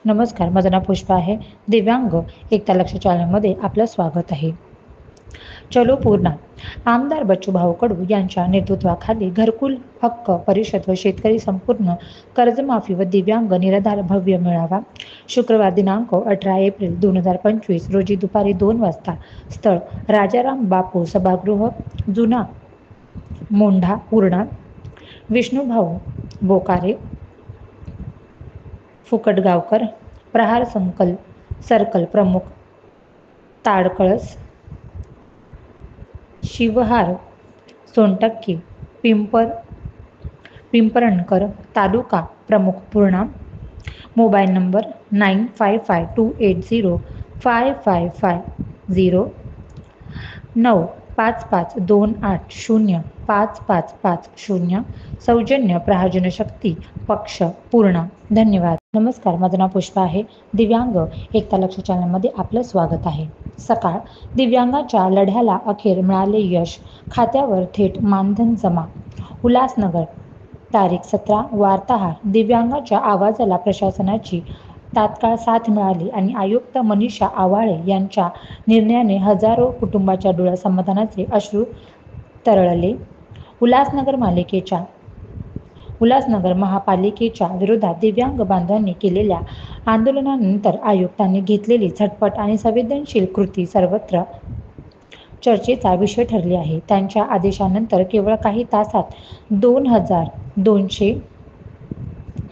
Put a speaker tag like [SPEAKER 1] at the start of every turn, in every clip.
[SPEAKER 1] नमस्कार, माझं नाव पुष्पा आहे. दिव्यांग एकता लक्ष चॅनलमध्ये आपलं स्वागत आहे. चलो पूर्णा. आमदार बच्चूभाऊ कडू यांच्या नेतृत्वाखाली घरकुल हक्क परिषद व शेतकरी संपूर्ण कर्जमाफी व दिव्यांग निराधार भव्य मेळावा शुक्रवार दिनांक 18 एप्रिल 2025 रोजी दुपारी 2 वाजता. स्थळ राजाराम बापू सभागृह, जुना मोंढा, पूर्णा. विष्णुभाऊ बोकारे, फुकटगावकर, प्रहार सर्कल प्रमुख, ताडकळस, शिवहार, सोनटक्के, पिंपरणकर, तालुका प्रमुख, पूर्णा. Mobile number 9552805550, 95528055550. सौजन्य प्रहार जनशक्ती पक्ष, पूर्णा. धन्यवाद. नमस्कार, माझं नाव पुष्पा आहे. दिव्यांग एकता लक्ष चॅनलमध्ये आपलं स्वागत आहे. सकाळ. दिव्यांगाच्या लढ्याला अखेर मिळाले यश, खात्यावर थेट मानधन जमा. उल्हासनगर. तारीख 17. वार्ताहर. दिव्यांगाच्या आवाजाला प्रशासनाची तात्काळ साथ मिळाली आणि आयुक्त मनीषा आवाळे यांच्या निर्णयाने हजारो कुटुंबाच्या डोळ्यात समाधानाचे अश्रू तरळले. उल्हासनगर महापालिकेच्या विरोधात दिव्यांग बांधवांनी केलेल्या आंदोलनानंतर आयुक्तांनी घेतलेली झटपट आणि संवेदनशील कृती सर्वत्र चर्चेचा विषय ठरली आहे. त्यांच्या आदेशानंतर केवळ काही तासात 2,200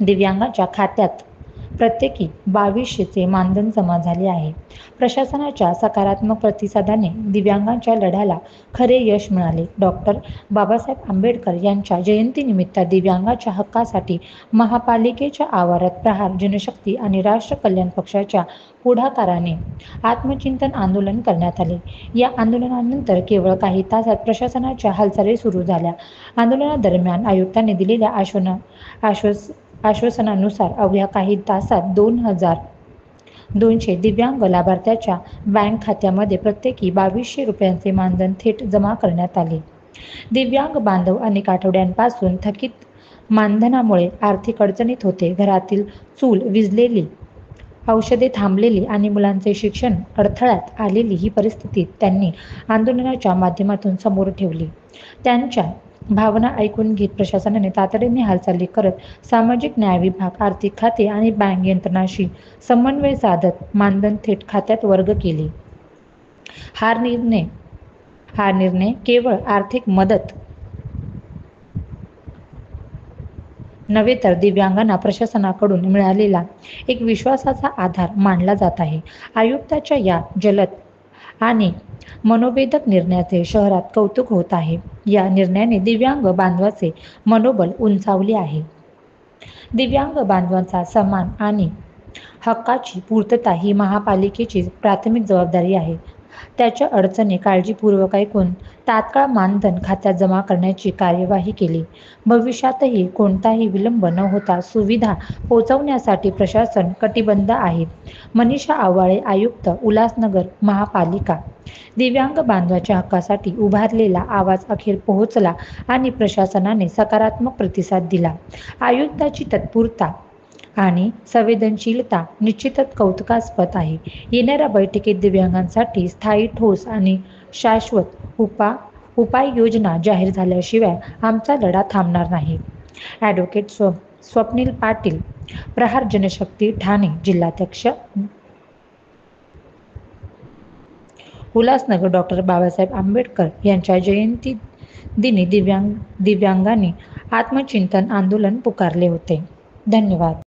[SPEAKER 1] दिव्यांगाच्या खात्यात प्रत्येकी 2200चे मानधन जमा झाले आहे. प्रशासनाच्या सकारात्मक प्रतिसादाने दिव्यांगांच्या लढ्याला खरे यश मिळाले. डॉक्टर बाबासाहेब आंबेडकर यांच्या जयंतीनिमित्त दिव्यांगाच्या हक्कासाठी महापालिकेच्या आवारात प्रहार जनशक्ती आणि राष्ट्र कल्याण पक्षाच्या पुढाकाराने आत्मचिंतन आंदोलन करण्यात आले. या आंदोलनानंतर केवळ काही तासात प्रशासनाच्या हालचाली सुरू झाल्या. आंदोलनादरम्यान आयुक्तांनी दिलेल्या आश्वासनानुसार अवघ्या काही तासात 2,200 दिव्यांग लाभार्थ्याच्या बँक खात्यामध्ये प्रत्येकी 2200 रुपयांचे मानधन थेट जमा करण्यात आले. दिव्यांग बांधव अनेक आठवड्यांपासून थकीत मानधनामुळे आर्थिक अडचणीत होते. घरातील चूल विझलेली, औषधे थांबलेली आणि मुलांचे शिक्षण अडथळ्यात आलेली ही परिस्थिती त्यांनी आंदोलनाच्या माध्यमातून समोर ठेवली. त्यांच्या भावना ऐकून घेत प्रशासनाने तातडीने हालचाली करत सामाजिक न्याय विभाग, आर्थिक खाते आणि बँक यंत्रणांशी समन्वय साधत मानधन थेट खात्यात वर्ग केले. हा निर्णय केवळ आर्थिक मदत नव्हे तर दिव्यांगांना प्रशासनाकडून मिळालेला एक विश्वासाचा आधार मानला जात आहे. आयुक्ताच्या या जलद आणि मनोवेधक निर्णयाचे शहरात कौतुक होत आहे. या निर्णयाने दिव्यांग बांधवांचे मनोबल उंचावले आहे. दिव्यांग बांधवांचा सन्मान आणि हक्काची पूर्तता ही महापालिकेची प्राथमिक जबाबदारी आहे. त्याच्या अडचणी काळजीपूर्वक ऐकून तात्काळ मानधन खात्यात जमा करण्याची कार्यवाही केली. भविष्यातही कोणताही विलंब न होता सुविधा पोहोचवण्यासाठी प्रशासन कटिबद्ध आहे. मनीषा आवाळे, आयुक्त, उल्हासनगर महापालिका. दिव्यांग बांधवाच्या हक्कासाठी उभारलेला आवाज अखेर पोहोचला आणि प्रशासनाने सकारात्मक प्रतिसाद दिला. आयुक्ताची तत्परता आणि संवेदनशीलता निश्चितच कौतुकास्पद आहे. येणाऱ्या बैठकीत दिव्यांगांसाठी स्थायी, ठोस आणि शाश्वत उपाययोजना जाहीर झाल्याशिवाय आमचा लढा थांबणार नाही. ॲडव्होकेट स्वप्नील पाटील, प्रहार जनशक्ती, ठाणे जिल्हाध्यक्ष. उल्हासनगर. डॉक्टर बाबासाहेब आंबेडकर यांच्या जयंती दिनी दिव्यांगांनी आत्मचिंतन आंदोलन पुकारले होते. धन्यवाद.